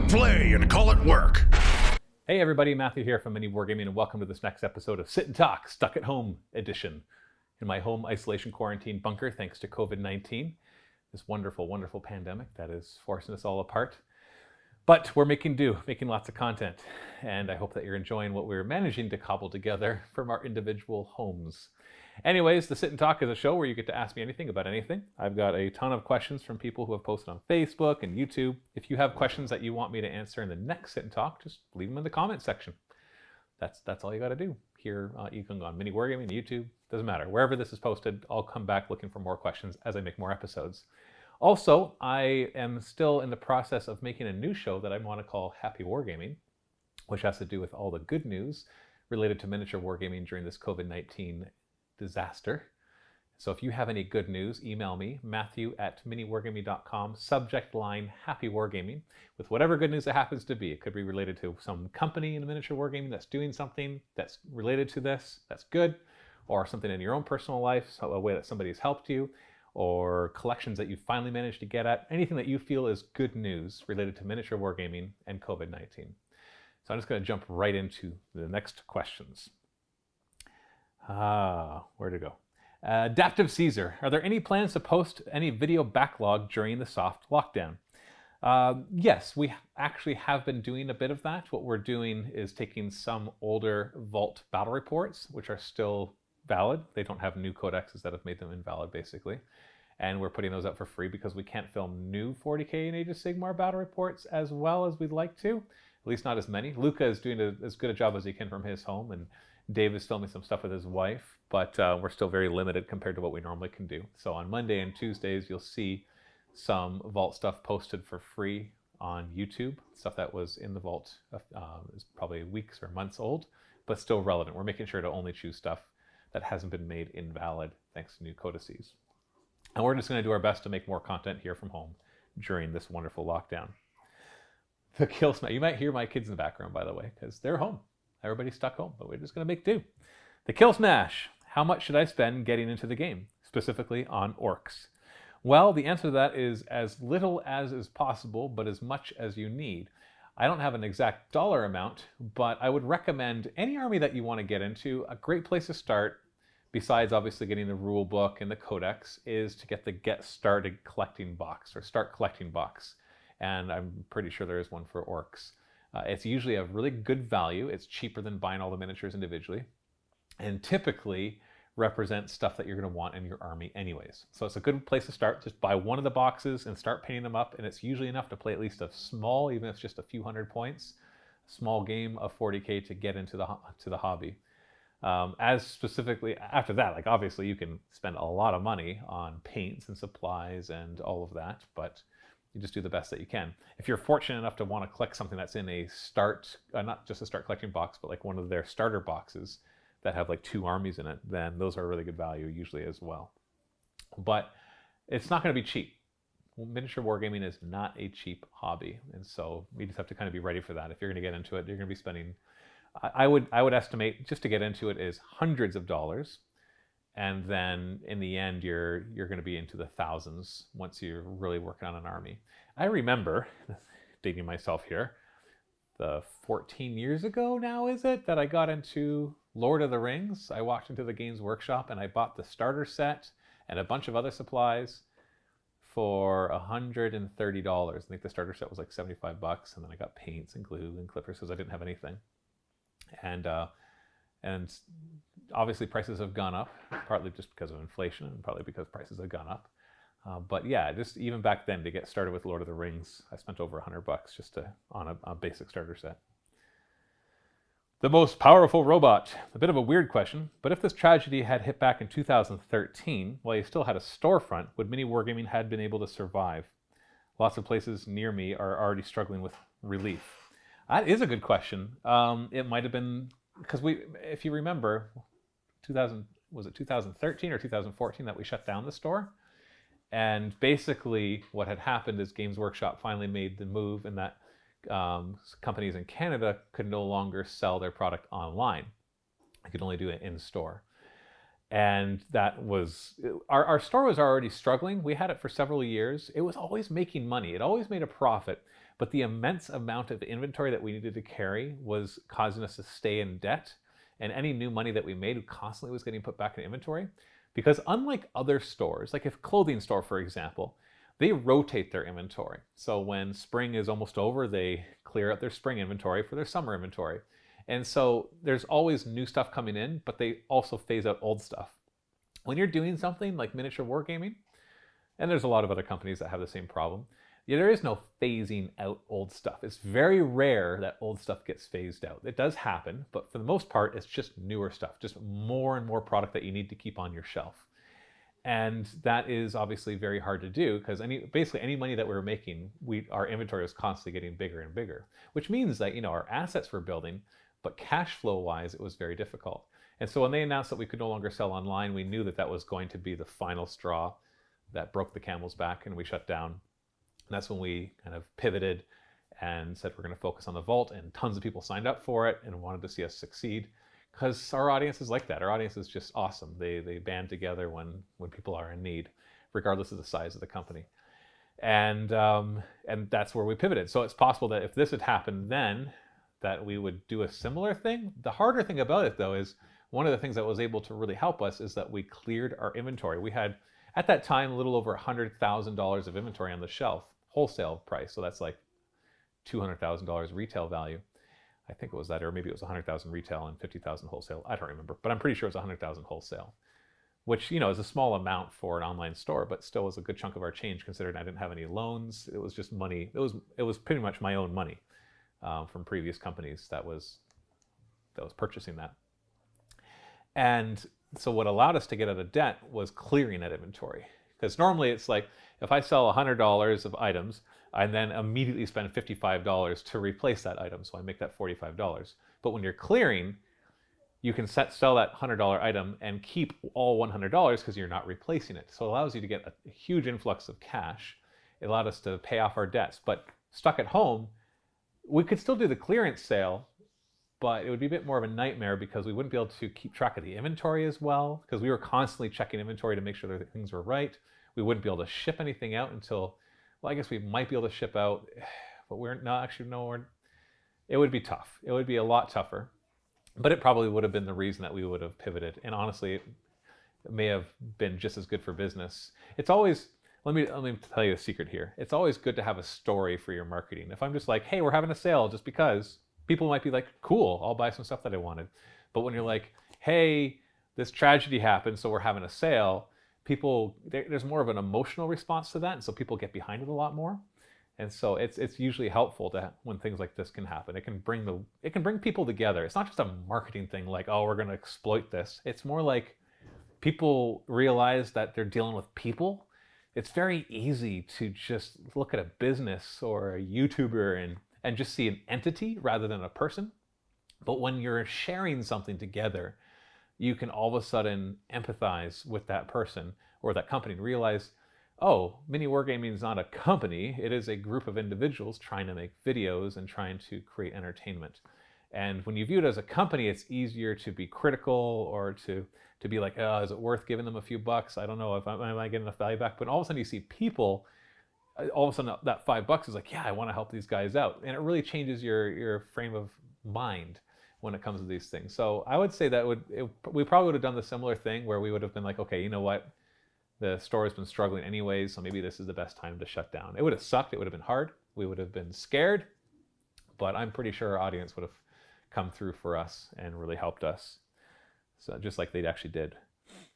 it play and call it work. Hey everybody, Matthew here from Mini Wargaming, and welcome to this next episode of Sit and Talk, Stuck at Home edition. In my home isolation quarantine bunker, thanks to COVID-19, this wonderful, wonderful pandemic that is forcing us all apart. But we're making do, making lots of content, and I hope that you're enjoying what we're managing to cobble together from our individual homes. Anyways, the Sit and Talk is a show where you get to ask me anything about anything. I've got a ton of questions from people who have posted on Facebook and YouTube. If you have questions that you want me to answer in the next Sit and Talk, just leave them in the comment section. That's all you got to do. Here, you can go on Mini Wargaming, YouTube, doesn't matter. Wherever this is posted, I'll come back looking for more questions as I make more episodes. Also, I am still in the process of making a new show that I want to call Happy Wargaming, which has to do with all the good news related to miniature wargaming during this COVID-19 disaster. So if you have any good news, email me, matthew@miniwargaming.com, subject line Happy Wargaming, with whatever good news it happens to be. It could be related to some company in miniature wargaming that's doing something that's related to this, that's good, or something in your own personal life, so a way that somebody has helped you, or collections that you finally managed to get at, anything that you feel is good news related to miniature wargaming and COVID-19. So I'm just going to jump right into the next questions. Where to go? Adaptive Caesar, are there any plans to post any video backlog during the soft lockdown? Yes, we actually have been doing a bit of that. What we're doing is taking some older Vault battle reports, which are still valid. They don't have new codexes that have made them invalid, basically. And we're putting those up for free because we can't film new 40k and Age of Sigmar battle reports as well as we'd like to. At least not as many. Luca is doing as good a job as he can from his home, and Dave is filming some stuff with his wife, but we're still very limited compared to what we normally can do. So on Monday and Tuesdays, you'll see some Vault stuff posted for free on YouTube. Stuff that was in the Vault is probably weeks or months old, but still relevant. We're making sure to only choose stuff that hasn't been made invalid thanks to new codices. And we're just going to do our best to make more content here from home during this wonderful lockdown. The Kill Smash. You might hear my kids in the background, by the way, because they're home. Everybody's stuck home, but we're just going to make do. The Kill Smash. How much should I spend getting into the game, specifically on orcs? Well, the answer to that is as little as is possible, but as much as you need. I don't have an exact dollar amount, but I would recommend any army that you want to get into. A great place to start, besides obviously getting the rule book and the codex, is to get the Get Started Collecting box, or Start Collecting box. And I'm pretty sure there is one for orcs. It's usually a really good value. It's cheaper than buying all the miniatures individually, and typically represents stuff that you're going to want in your army anyways. So it's a good place to start. Just buy one of the boxes and start painting them up, and it's usually enough to play at least a small, even if it's just a few hundred points, small game of 40k to get into the hobby. As specifically after that, like obviously you can spend a lot of money on paints and supplies and all of that, but you just do the best that you can. If you're fortunate enough to want to collect something that's in a start, not just a start collecting box, but like one of their starter boxes that have like 2 armies in it, then those are a really good value usually as well. But it's not going to be cheap. Miniature wargaming is not a cheap hobby, and so we just have to kind of be ready for that. If you're going to get into it, you're going to be spending, I would estimate, just to get into it, is hundreds of dollars. And then in the end, you're going to be into the thousands once you're really working on an army. I remember, dating myself here, the 14 years ago now, is it, that I got into Lord of the Rings. I walked into the Games Workshop and I bought the starter set and a bunch of other supplies for $130. I think the starter set was like $75, and then I got paints and glue and clippers because I didn't have anything. And obviously prices have gone up, partly just because of inflation and partly because prices have gone up. But yeah, just even back then to get started with Lord of the Rings, I spent over $100 just on a basic starter set. The most powerful robot. A bit of a weird question, but if this tragedy had hit back in 2013, while you still had a storefront, would Mini Wargaming had been able to survive? Lots of places near me are already struggling with relief. That is a good question. It might have been, because if you remember, was it 2013 or 2014 that we shut down the store? And basically what had happened is Games Workshop finally made the move, and that companies in Canada could no longer sell their product online. They could only do it in store. And that was, our store was already struggling. We had it for several years. It was always making money. It always made a profit, but the immense amount of inventory that we needed to carry was causing us to stay in debt. And any new money that we made constantly was getting put back in inventory. Because unlike other stores, like a clothing store, for example, they rotate their inventory. So when spring is almost over, they clear out their spring inventory for their summer inventory. And so there's always new stuff coming in, but they also phase out old stuff. When you're doing something like miniature wargaming, and there's a lot of other companies that have the same problem, there is no phasing out old stuff. It's very rare that old stuff gets phased out. It does happen, but for the most part, it's just newer stuff, just more and more product that you need to keep on your shelf. And that is obviously very hard to do because basically any money that we were making, our inventory was constantly getting bigger and bigger, which means that our assets were building, but cash flow wise, it was very difficult. And so when they announced that we could no longer sell online, we knew that that was going to be the final straw that broke the camel's back, and we shut down. And that's when we kind of pivoted and said we're going to focus on the vault, and tons of people signed up for it and wanted to see us succeed because our audience is like that. Our audience is just awesome. They band together when people are in need, regardless of the size of the company. And that's where we pivoted. So it's possible that if this had happened then, that we would do a similar thing. The harder thing about it, though, is one of the things that was able to really help us is that we cleared our inventory. We had, at that time, a little over $100,000 of inventory on the shelf, wholesale price. So that's like $200,000 retail value. I think it was that, or maybe it was 100,000 retail and 50,000 wholesale. I don't remember, but I'm pretty sure it was 100,000 wholesale, which is a small amount for an online store, but still was a good chunk of our change considering I didn't have any loans. It was just money. It was pretty much my own money. From previous companies that was purchasing that. And so what allowed us to get out of debt was clearing that inventory. Because normally it's like, if I sell $100 of items, I then immediately spend $55 to replace that item. So I make that $45. But when you're clearing, you can sell that $100 item and keep all $100 because you're not replacing it. So it allows you to get a huge influx of cash. It allowed us to pay off our debts. But stuck at home, we could still do the clearance sale, but it would be a bit more of a nightmare because we wouldn't be able to keep track of the inventory as well because we were constantly checking inventory to make sure that things were right. We wouldn't be able to ship anything out until, well, I guess we might be able to ship out, but we're not actually, no, it would be tough. It would be a lot tougher, but it probably would have been the reason that we would have pivoted. And honestly, it may have been just as good for business. It's always, let me tell you a secret here. It's always good to have a story for your marketing. If I'm just like, hey, we're having a sale just because, people might be like, cool, I'll buy some stuff that I wanted. But when you're like, hey, this tragedy happened, so we're having a sale, there's more of an emotional response to that, and so people get behind it a lot more. And so it's usually helpful when things like this can happen. It can bring people together. It's not just a marketing thing like, oh, we're going to exploit this. It's more like people realize that they're dealing with people. It's very easy to just look at a business or a YouTuber and just see an entity rather than a person. But when you're sharing something together, you can all of a sudden empathize with that person or that company and realize, oh, Mini Wargaming is not a company. It is a group of individuals trying to make videos and trying to create entertainment. And when you view it as a company, it's easier to be critical or to be like, oh, is it worth giving them a few bucks? I don't know if am I getting enough value back. But all of a sudden you see people, all of a sudden that $5 is like, yeah, I want to help these guys out. And it really changes your frame of mind when it comes to these things. So I would say that we probably would have done the similar thing where we would have been like, okay, you know what? The store has been struggling anyways, so maybe this is the best time to shut down. It would have sucked. It would have been hard. We would have been scared. But I'm pretty sure our audience would have come through for us and really helped us. So just like they actually did.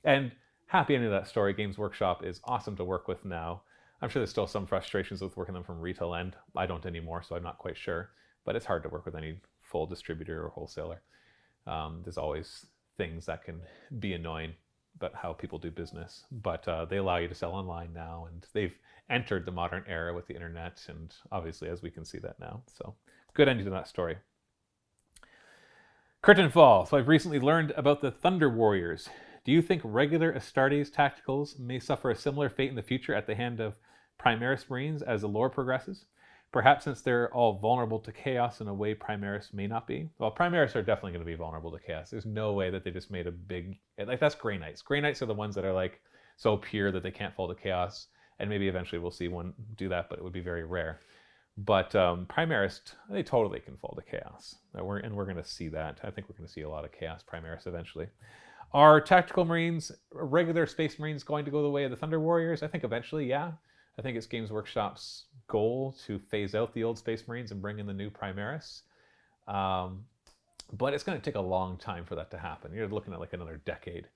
And happy ending of that story. Games Workshop is awesome to work with now. I'm sure there's still some frustrations with working them from retail end. I don't anymore, so I'm not quite sure. But it's hard to work with any full distributor or wholesaler. There's always things that can be annoying about how people do business. But they allow you to sell online now, and they've entered the modern era with the internet, and obviously, as we can see that now. So good ending to that story. Curtain Fall. So I've recently learned about the Thunder Warriors. Do you think regular Astartes tacticals may suffer a similar fate in the future at the hand of Primaris Marines as the lore progresses? Perhaps since they're all vulnerable to chaos in a way Primaris may not be. Well, Primaris are definitely going to be vulnerable to chaos. There's no way that they just made a big... Like, that's Grey Knights. Grey Knights are the ones that are, like, so pure that they can't fall to chaos. And maybe eventually we'll see one do that, but it would be very rare. But Primaris, they totally can fall to chaos. We're going to see that. I think we're going to see a lot of chaos Primaris eventually. Are Tactical Marines, regular Space Marines, going to go the way of the Thunder Warriors? I think eventually, yeah. I think it's Games Workshop's goal to phase out the old Space Marines and bring in the new Primaris. But it's going to take a long time for that to happen. You're looking at like another decade.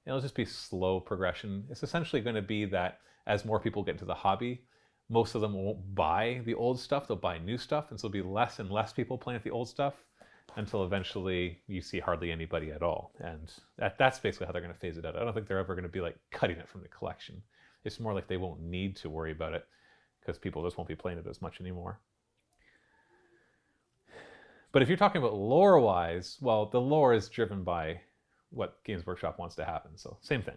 It'll just be slow progression. It's essentially going to be that as more people get into the hobby, most of them won't buy the old stuff. They'll buy new stuff. And so there'll be less and less people playing with the old stuff until eventually you see hardly anybody at all. And that's basically how they're going to phase it out. I don't think they're ever going to be like cutting it from the collection. It's more like they won't need to worry about it because people just won't be playing it as much anymore. But if you're talking about lore-wise, well, the lore is driven by what Games Workshop wants to happen. So same thing.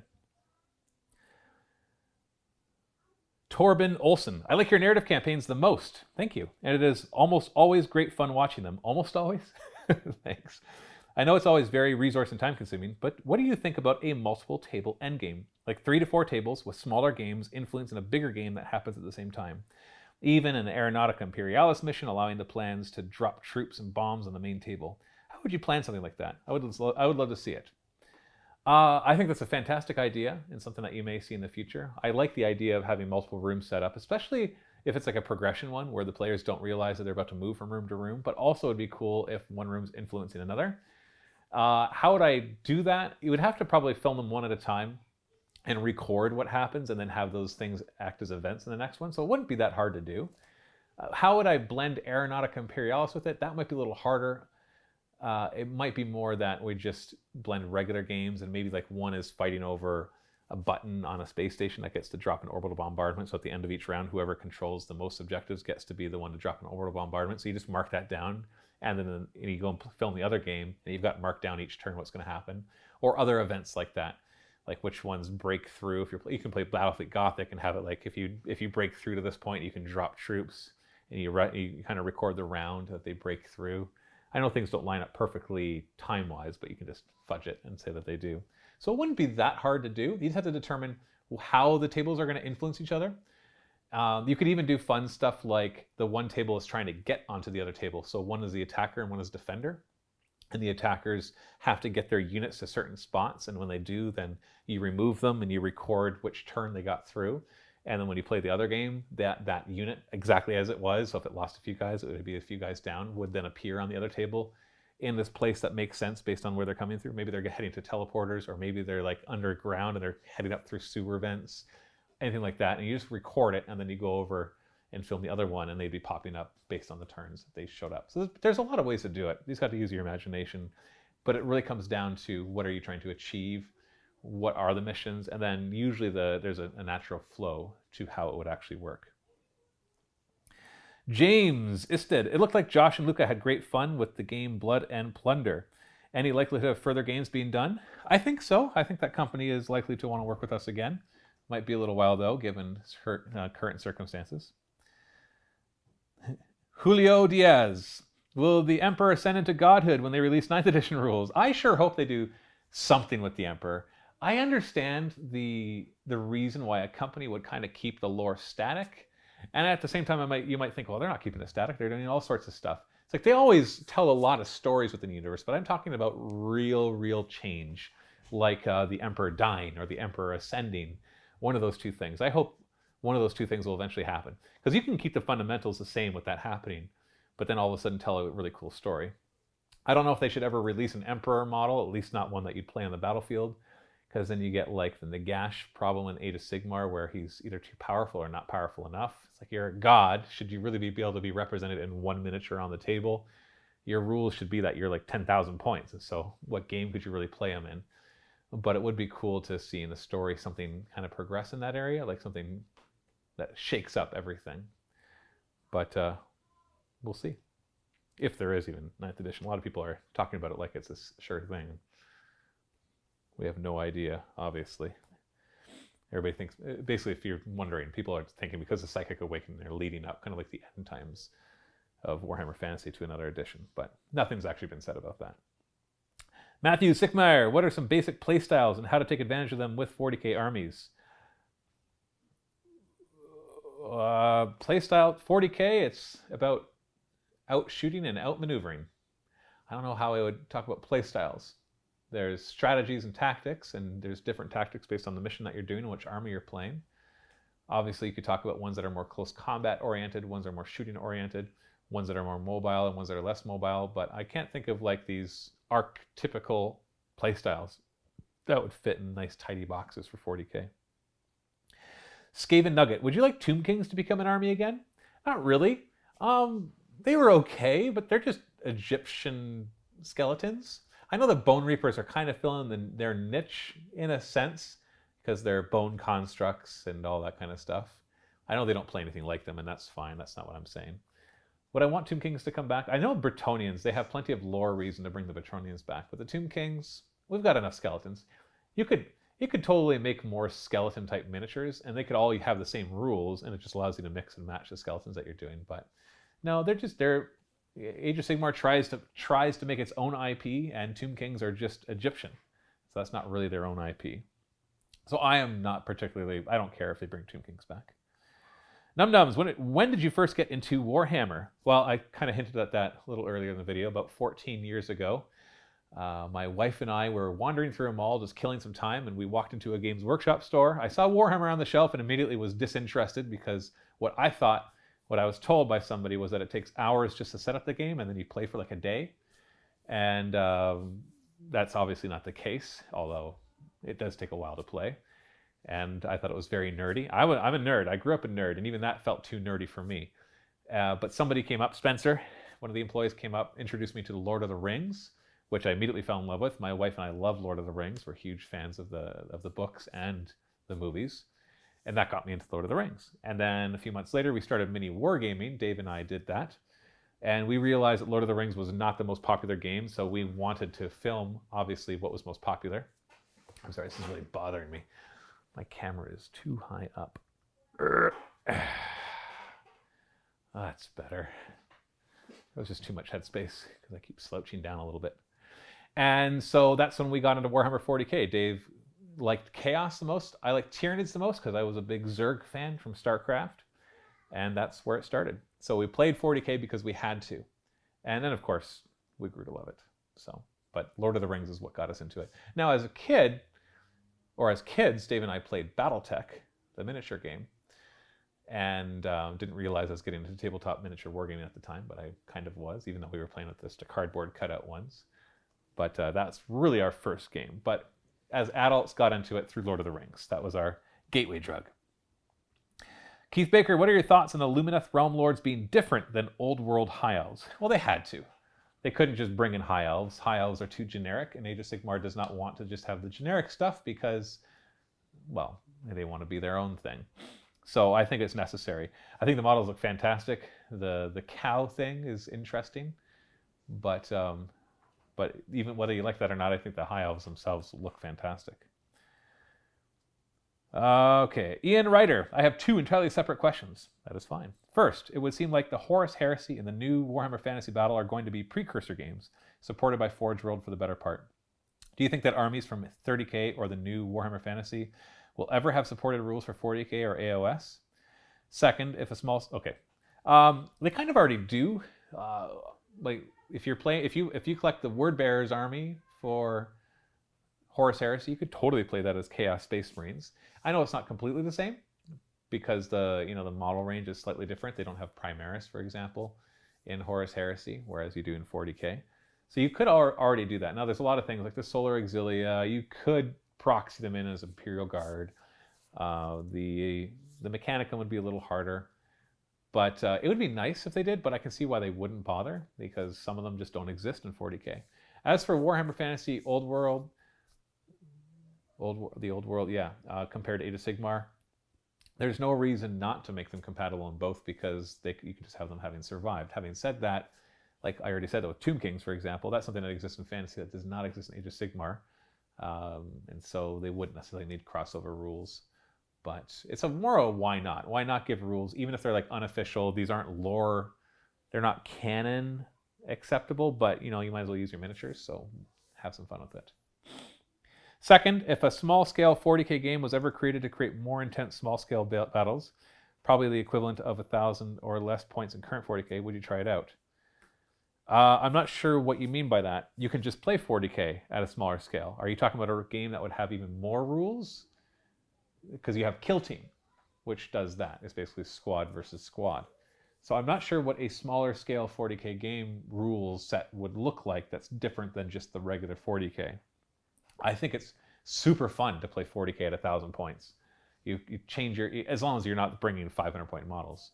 Torben Olsen, I like your narrative campaigns the most. Thank you. And it is almost always great fun watching them. Almost always? Thanks. I know it's always very resource and time consuming, but what do you think about a multiple table endgame? Like 3 to 4 tables with smaller games influencing a bigger game that happens at the same time. Even an Aeronautica Imperialis mission allowing the plans to drop troops and bombs on the main table. How would you plan something like that? I would love to see it. I think that's a fantastic idea and something that you may see in the future. I like the idea of having multiple rooms set up, especially if it's like a progression one where the players don't realize that they're about to move from room to room, but also it'd be cool if one room's influencing another. How would I do that? You would have to probably film them one at a time and record what happens and then have those things act as events in the next one. So it wouldn't be that hard to do. How would I blend Aeronautica Imperialis with it? That might be a little harder. It might be more that we just blend regular games and maybe like one is fighting over a button on a space station that gets to drop an orbital bombardment. So at the end of each round, whoever controls the most objectives gets to be the one to drop an orbital bombardment. So you just mark that down and then you go and film the other game and you've got marked down each turn what's going to happen. Or other events like that, like which ones break through. If you can play Battlefleet Gothic and have it like if you break through to this point, you can drop troops and you kind of record the round that they break through. I know things don't line up perfectly time-wise, but you can just fudge it and say that they do. So it wouldn't be that hard to do. You just have to determine how the tables are going to influence each other. You could even do fun stuff like the one table is trying to get onto the other table. So one is the attacker and one is defender. And the attackers have to get their units to certain spots. And when they do, then you remove them and you record which turn they got through. And then when you play the other game, that unit, exactly as it was, so if it lost a few guys, it would be a few guys down, would then appear on the other table in this place that makes sense based on where they're coming through. Maybe they're heading to teleporters, or maybe they're like underground and they're heading up through sewer vents, anything like that. And you just record it, and then you go over and film the other one, and they'd be popping up based on the turns that they showed up. So there's a lot of ways to do it. You just got to use your imagination. But it really comes down to what are you trying to achieve? What are the missions, and then usually there's a natural flow to how it would actually work. James Isted, it looked like Josh and Luca had great fun with the game Blood and Plunder. Any likelihood of further games being done? I think so. I think that company is likely to want to work with us again. Might be a little while though, given current circumstances. Julio Diaz, will the Emperor ascend into godhood when they release 9th edition rules? I sure hope they do something with the Emperor. I understand the reason why a company would kind of keep the lore static, and at the same time, you might think, well, they're not keeping it static; they're doing all sorts of stuff. It's like they always tell a lot of stories within the universe, but I'm talking about real change, like the Emperor dying or the Emperor ascending. One of those two things. I hope one of those two things will eventually happen, because you can keep the fundamentals the same with that happening, but then all of a sudden tell a really cool story. I don't know if they should ever release an Emperor model, at least not one that you'd play on the battlefield. Because then you get like the Nagash problem in Age of Sigmar, where he's either too powerful or not powerful enough. It's like, you're a god. Should you really be able to be represented in one miniature on the table? Your rules should be that you're like 10,000 points. And so what game could you really play him in? But it would be cool to see in the story something kind of progress in that area, like something that shakes up everything. But we'll see. If there is even 9th edition. A lot of people are talking about it like it's a sure thing. We have no idea, obviously. Everybody thinks, basically, if you're wondering, people are thinking because of Psychic Awakening, they're leading up, kind of like the end times of Warhammer Fantasy to another edition, but nothing's actually been said about that. Matthew Sickmeyer, what are some basic playstyles and how to take advantage of them with 40k armies? Playstyle 40k, it's about out shooting and out maneuvering. I don't know how I would talk about playstyles. There's strategies and tactics, and there's different tactics based on the mission that you're doing and which army you're playing. Obviously, you could talk about ones that are more close combat oriented, ones that are more shooting oriented, ones that are more mobile, and ones that are less mobile. But I can't think of like these archetypical playstyles that would fit in nice tidy boxes for 40k. Skaven Nugget, would you like Tomb Kings to become an army again? Not really. They were okay, but they're just Egyptian skeletons. I know the Bone Reapers are kind of filling their niche in a sense because they're bone constructs and all that kind of stuff. I know they don't play anything like them, and that's fine. That's not what I'm saying. Would I want Tomb Kings to come back? I know Bretonnians, they have plenty of lore reason to bring the Bretonnians back, but the Tomb Kings, we've got enough skeletons. You could totally make more skeleton-type miniatures, and they could all have the same rules, and it just allows you to mix and match the skeletons that you're doing. But no, they're Age of Sigmar tries to make its own IP, and Tomb Kings are just Egyptian, so that's not really their own IP. So I am not particularly. I don't care if they bring Tomb Kings back. Num-Dums, when did you first get into Warhammer? Well, I kind of hinted at that a little earlier in the video, about 14 years ago. My wife and I were wandering through a mall, just killing some time, and we walked into a Games Workshop store. I saw Warhammer on the shelf and immediately was disinterested because what I was told by somebody was that it takes hours just to set up the game and then you play for like a day. And that's obviously not the case, although it does take a while to play. And I thought it was very nerdy. I'm a nerd. I grew up a nerd, and even that felt too nerdy for me. But somebody came up, Spencer, one of the employees came up, introduced me to the Lord of the Rings, which I immediately fell in love with. My wife and I love Lord of the Rings. We're huge fans of the books and the movies. And that got me into Lord of the Rings. And then a few months later, we started mini wargaming. Dave and I did that. And we realized that Lord of the Rings was not the most popular game, so we wanted to film, obviously, what was most popular. I'm sorry, this is really bothering me. My camera is too high up. That's better. That was just too much headspace because I keep slouching down a little bit. And so that's when we got into Warhammer 40k. Dave liked Chaos the most. I liked Tyranids the most because I was a big Zerg fan from StarCraft. And that's where it started. So we played 40k because we had to. And then, of course, we grew to love it. But Lord of the Rings is what got us into it. Now, as a kid, or as kids, Dave and I played Battletech, the miniature game. And didn't realize I was getting into tabletop miniature wargaming at the time, but I kind of was, even though we were playing with just a cardboard cutout ones. But that's really our first game. But as adults, got into it through Lord of the Rings. That was our gateway drug. Keith Baker, what are your thoughts on the Lumineth Realm Lords being different than Old World High Elves? Well, they had to. They couldn't just bring in High Elves. High Elves are too generic, and Age of Sigmar does not want to just have the generic stuff because, well, they want to be their own thing. So I think it's necessary. I think the models look fantastic. The cow thing is interesting, but even whether you like that or not, I think the High Elves themselves look fantastic. Okay, Ian Ryder, I have two entirely separate questions. That is fine. First, it would seem like the Horus Heresy and the new Warhammer Fantasy Battle are going to be precursor games, supported by Forge World for the better part. Do you think that armies from 30k or the new Warhammer Fantasy will ever have supported rules for 40k or AOS? Second, if a small... Okay. They kind of already do. Like, if you collect the Word Bearer's army for Horus Heresy, you could totally play that as Chaos Space Marines. I know it's not completely the same because the model range is slightly different. They don't have Primaris, for example, in Horus Heresy, whereas you do in 40k. So you could already do that. Now, there's a lot of things like the Solar Auxilia. You could proxy them in as Imperial Guard. The Mechanicum would be a little harder. But it would be nice if they did, but I can see why they wouldn't bother because some of them just don't exist in 40k. As for Warhammer Fantasy Old World, compared to Age of Sigmar, there's no reason not to make them compatible in both because you can just have them having survived. Having said that, like I already said with Tomb Kings, for example, that's something that exists in Fantasy that does not exist in Age of Sigmar. And so they wouldn't necessarily need crossover rules But it's a more a why not? Why not give rules, even if they're like unofficial? These aren't lore, they're not canon acceptable, but you might as well use your miniatures, so have some fun with it. Second, if a small-scale 40k game was ever created to create more intense small-scale battles, probably the equivalent of 1,000 or less points in current 40k, would you try it out? I'm not sure what you mean by that. You can just play 40k at a smaller scale. Are you talking about a game that would have even more rules? Because you have Kill Team, which does that. It's basically squad versus squad. So I'm not sure what a smaller scale 40k game rules set would look like that's different than just the regular 40k. I think it's super fun to play 40k at 1,000 points. You change your, as long as you're not bringing 500-point models.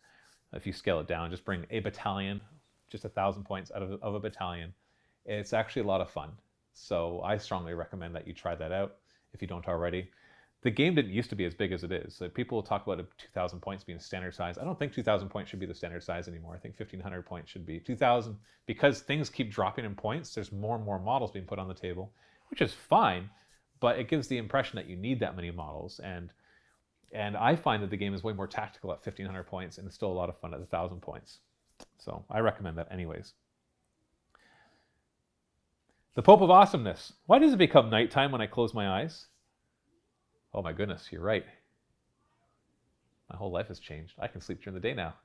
If you scale it down, just bring a battalion, just 1,000 points out of a battalion. It's actually a lot of fun. So I strongly recommend that you try that out if you don't already. The game didn't used to be as big as it is. So people talk about 2,000 points being standard size. I don't think 2,000 points should be the standard size anymore. I think 1,500 points should be 2,000. Because things keep dropping in points, there's more and more models being put on the table, which is fine, but it gives the impression that you need that many models. And I find that the game is way more tactical at 1,500 points, and it's still a lot of fun at 1,000 points. So I recommend that anyways. The Pope of Awesomeness. Why does it become nighttime when I close my eyes? Oh my goodness, you're right. My whole life has changed. I can sleep during the day now.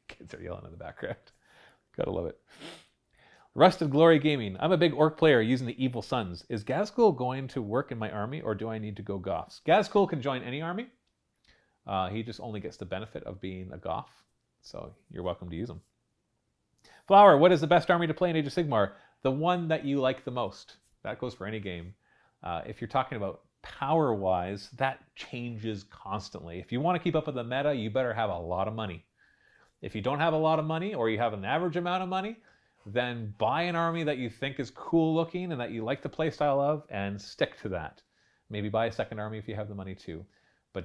Kids are yelling in the background. Gotta love it. Rusted Glory Gaming. I'm a big orc player using the Evil Sons. Is Gazkul going to work in my army, or do I need to go Goths? Gazkul can join any army. He just only gets the benefit of being a Goth, so you're welcome to use him. Flower, what is the best army to play in Age of Sigmar? The one that you like the most. That goes for any game. If you're talking about power-wise, that changes constantly. If you want to keep up with the meta, you better have a lot of money. If you don't have a lot of money, or you have an average amount of money, then buy an army that you think is cool looking and that you like the playstyle of, and stick to that. Maybe buy a second army if you have the money too. But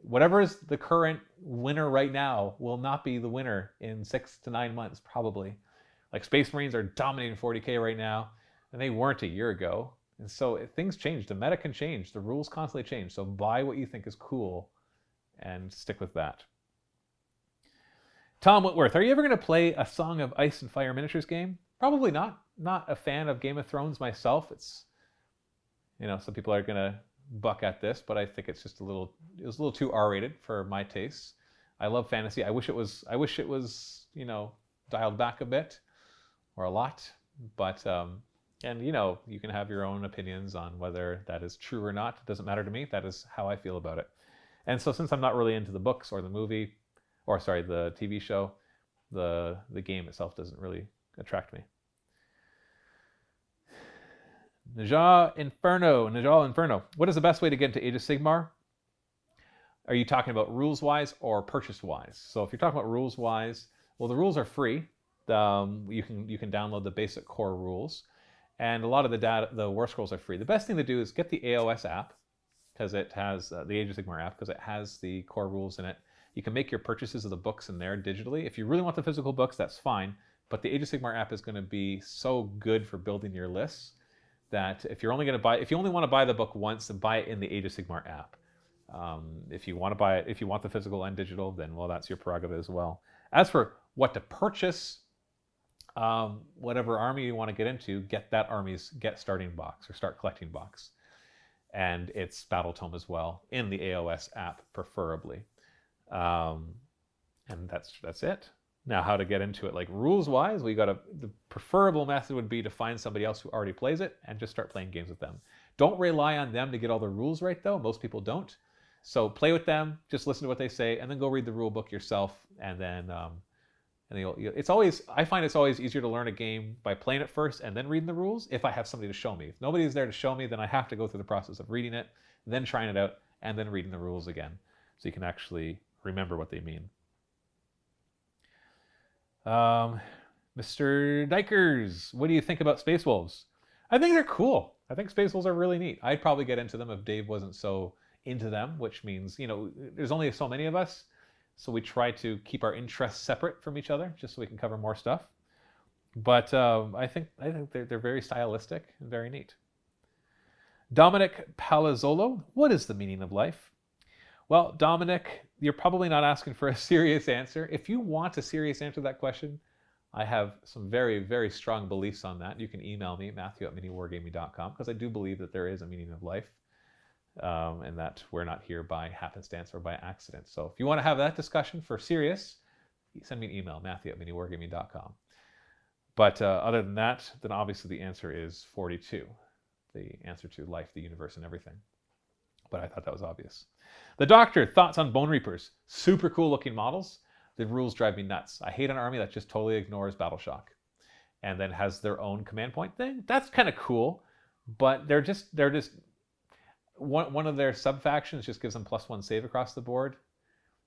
whatever is the current winner right now will not be the winner in 6 to 9 months, probably. Like Space Marines are dominating 40k right now, and they weren't a year ago. And so things change. The meta can change. The rules constantly change. So buy what you think is cool and stick with that. Tom Whitworth, are you ever going to play a Song of Ice and Fire miniatures game? Probably not. Not a fan of Game of Thrones myself. It's, some people are going to buck at this, but I think it's just it was a little too R-rated for my tastes. I love fantasy. I wish it was, dialed back a bit or a lot, but, and you can have your own opinions on whether that is true or not. It doesn't matter to me. That is how I feel about it. And so since I'm not really into the books or the movie, the TV show, the game itself doesn't really attract me. Najal Inferno. What is the best way to get into Age of Sigmar? Are you talking about rules-wise or purchase-wise? So if you're talking about rules-wise, well, the rules are free. You can download the basic core rules, and a lot of the War Scrolls are free. The best thing to do is get the AOS app, because it has the Age of Sigmar app, because it has the core rules in it. You can make your purchases of the books in there digitally. If you really want the physical books, that's fine. But the Age of Sigmar app is going to be so good for building your lists that if you only want to buy the book once, then buy it in the Age of Sigmar app. If you want to buy it, if you want the physical and digital, then well, that's your prerogative as well. As for what to purchase, whatever army you want to get into, get that army's Get Starting box or Start Collecting box, and its Battle Tome as well in the AOS app, preferably. And that's it. Now, how to get into it, like rules-wise, the preferable method would be to find somebody else who already plays it and just start playing games with them. Don't rely on them to get all the rules right, though. Most people don't. So play with them, just listen to what they say, and then go read the rule book yourself. And then, I find it's always easier to learn a game by playing it first and then reading the rules if I have somebody to show me. If nobody's there to show me, then I have to go through the process of reading it, then trying it out, and then reading the rules again, so you can actually remember what they mean. Mr. Dykers, what do you think about Space Wolves? I think they're cool. I think Space Wolves are really neat. I'd probably get into them if Dave wasn't so into them, which means, there's only so many of us, so we try to keep our interests separate from each other, just so we can cover more stuff. But I think they're very stylistic and very neat. Dominic Palazzolo, what is the meaning of life? Well, Dominic, you're probably not asking for a serious answer. If you want a serious answer to that question, I have some very, very strong beliefs on that. You can email me, matthew@miniwargaming.com, because I do believe that there is a meaning of life, and that we're not here by happenstance or by accident. So if you want to have that discussion for serious, send me an email, matthew@miniwargaming.com. But other than that, then obviously the answer is 42, the answer to life, the universe, and everything. But I thought that was obvious. The Doctor, thoughts on Bone Reapers? Super cool looking models. The rules drive me nuts. I hate an army that just totally ignores Battle Shock and then has their own command point thing. That's kind of cool, but they're just one of their sub factions just gives them +1 save across the board.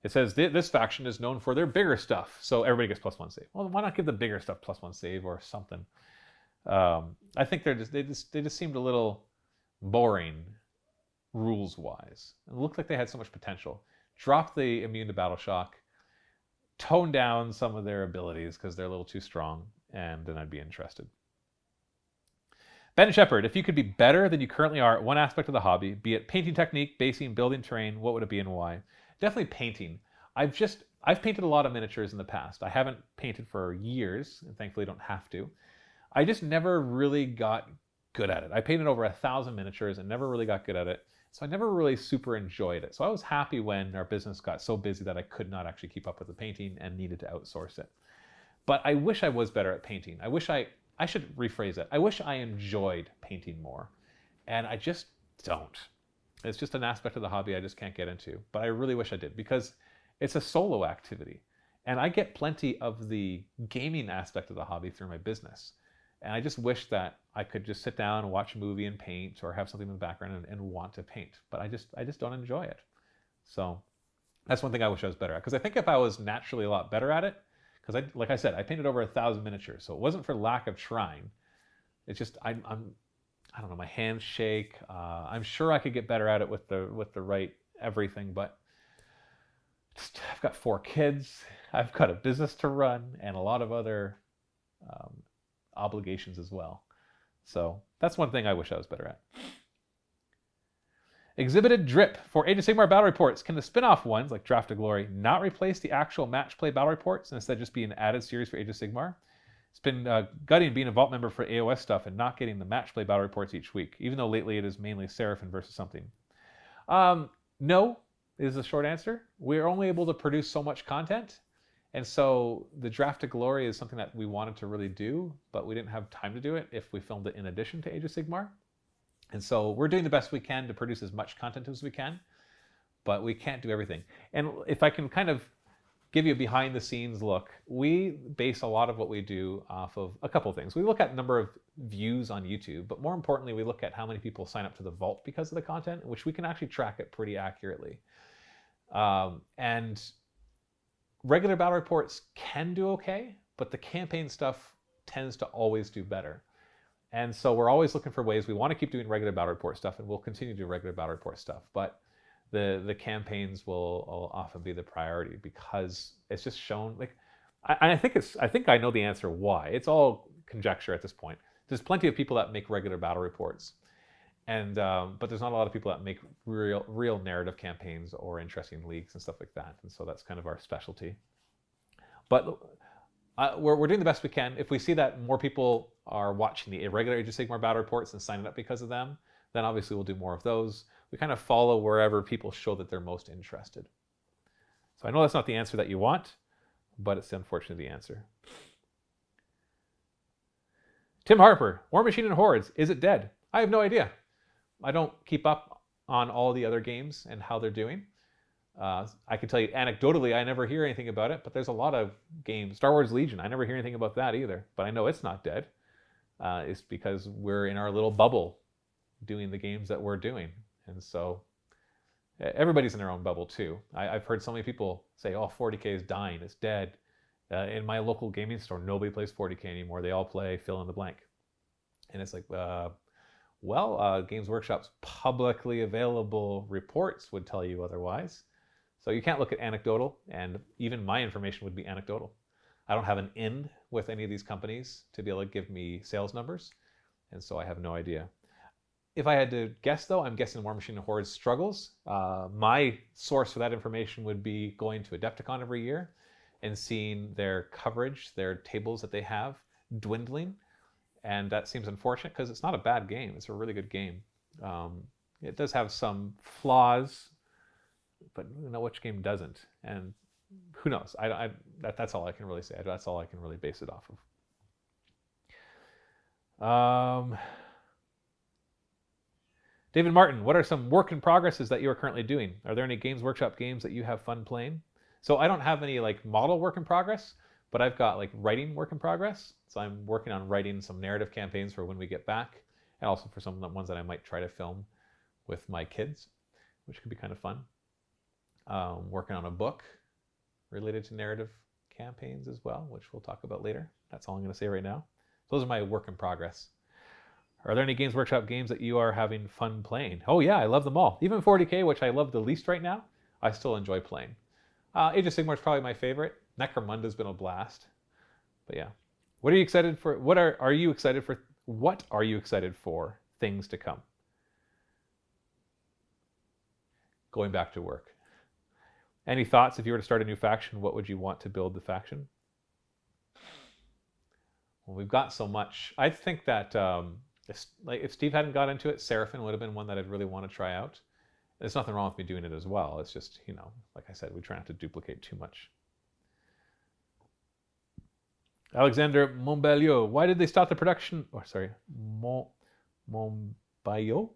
It says this faction is known for their bigger stuff, so everybody gets +1 save. Well, why not give the bigger stuff +1 save or something? I think they just seemed a little boring rules wise. It looked like they had so much potential. Drop the immune to Battle Shock, tone down some of their abilities because they're a little too strong, and then I'd be interested. Ben Shepard, if you could be better than you currently are at one aspect of the hobby, be it painting technique, basing, building terrain, what would it be and why? Definitely painting. I've painted a lot of miniatures in the past. I haven't painted for years, and thankfully don't have to. I just never really got good at it. I painted over 1,000 miniatures and never really got good at it. So I never really super enjoyed it. So I was happy when our business got so busy that I could not actually keep up with the painting and needed to outsource it. But I wish I was better at painting. I should rephrase it. I wish I enjoyed painting more. And I just don't. It's just an aspect of the hobby I just can't get into. But I really wish I did, because it's a solo activity. And I get plenty of the gaming aspect of the hobby through my business. And I just wish that I could just sit down and watch a movie and paint, or have something in the background and want to paint. But I just don't enjoy it. So that's one thing I wish I was better at. Because I think if I was naturally a lot better at it, because like I said, I painted over 1,000 miniatures. So it wasn't for lack of trying. It's just I don't know, my hands shake. I'm sure I could get better at it with the right everything, but I've got 4 kids. I've got a business to run and a lot of other obligations as well. So that's one thing I wish I was better at. Exhibited Drip. For Age of Sigmar battle reports, can the spin-off ones, like Draft of Glory, not replace the actual match play battle reports and instead just be an added series for Age of Sigmar? It's been gutting being a vault member for AOS stuff and not getting the match play battle reports each week, even though lately it is mainly Seraphim versus something. No is the short answer. We're only able to produce so much content. And so the Draft of Glory is something that we wanted to really do, but we didn't have time to do it if we filmed it in addition to Age of Sigmar. And so we're doing the best we can to produce as much content as we can, but we can't do everything. And if I can kind of give you a behind the scenes look, we base a lot of what we do off of a couple of things. We look at number of views on YouTube, but more importantly, we look at how many people sign up to the vault because of the content, which we can actually track it pretty accurately. And regular battle reports can do okay, but the campaign stuff tends to always do better. And so we're always looking for ways. We want to keep doing regular battle report stuff, and we'll continue to do regular battle report stuff. But the campaigns will often be the priority because it's just shown. Like, I think I know the answer why. It's all conjecture at this point. There's plenty of people that make regular battle reports, and but there's not a lot of people that make real narrative campaigns or interesting leagues and stuff like that. And so that's kind of our specialty. But we're doing the best we can. If we see that more people are watching the irregular Age of Sigmar battle reports and signing up because of them, then obviously we'll do more of those. We kind of follow wherever people show that they're most interested. So I know that's not the answer that you want, but it's unfortunately the answer. Tim Harper, War Machine and Hordes, is it dead? I have no idea. I don't keep up on all the other games and how they're doing. I can tell you anecdotally, I never hear anything about it, but there's a lot of games. Star Wars Legion, I never hear anything about that either, but I know it's not dead. It's because we're in our little bubble doing the games that we're doing. And so everybody's in their own bubble too. I've heard so many people say, oh, 40K is dying, it's dead. In my local gaming store, nobody plays 40K anymore. They all play fill in the blank. And it's like, Games Workshop's publicly available reports would tell you otherwise. So you can't look at anecdotal, and even my information would be anecdotal. I don't have an in with any of these companies to be able to give me sales numbers, and so I have no idea. If I had to guess, though, I'm guessing War Machine and Horde struggles. My source for that information would be going to Adepticon every year and seeing their coverage, their tables that they have dwindling. And that seems unfortunate because it's not a bad game. It's a really good game. It does have some flaws, but you know which game doesn't. And who knows? That's all I can really say. That's all I can really base it off of. David Martin, what are some work in progresses that you are currently doing? Are there any Games Workshop games that you have fun playing? So I don't have any like model work in progress, but I've got like writing work in progress. So I'm working on writing some narrative campaigns for when we get back, and also for some of the ones that I might try to film with my kids, which could be kind of fun. Working on a book related to narrative campaigns as well, which we'll talk about later. That's all I'm going to say right now. Those are my work in progress. Are there any Games Workshop games that you are having fun playing? Oh yeah, I love them all. Even 40K, which I love the least right now, I still enjoy playing. Age of Sigmar is probably my favorite. Necromunda's been a blast. But yeah. What are you excited for? What are you excited for? What are you excited for things to come? Going back to work. Any thoughts if you were to start a new faction, what would you want to build the faction? Well, we've got so much. I think that if Steve hadn't got into it, Seraphim would have been one that I'd really want to try out. There's nothing wrong with me doing it as well. It's just, you know, like I said, we try not to duplicate too much. Alexander Montbellieu, why did they stop the production? Oh, sorry, Montbellieu?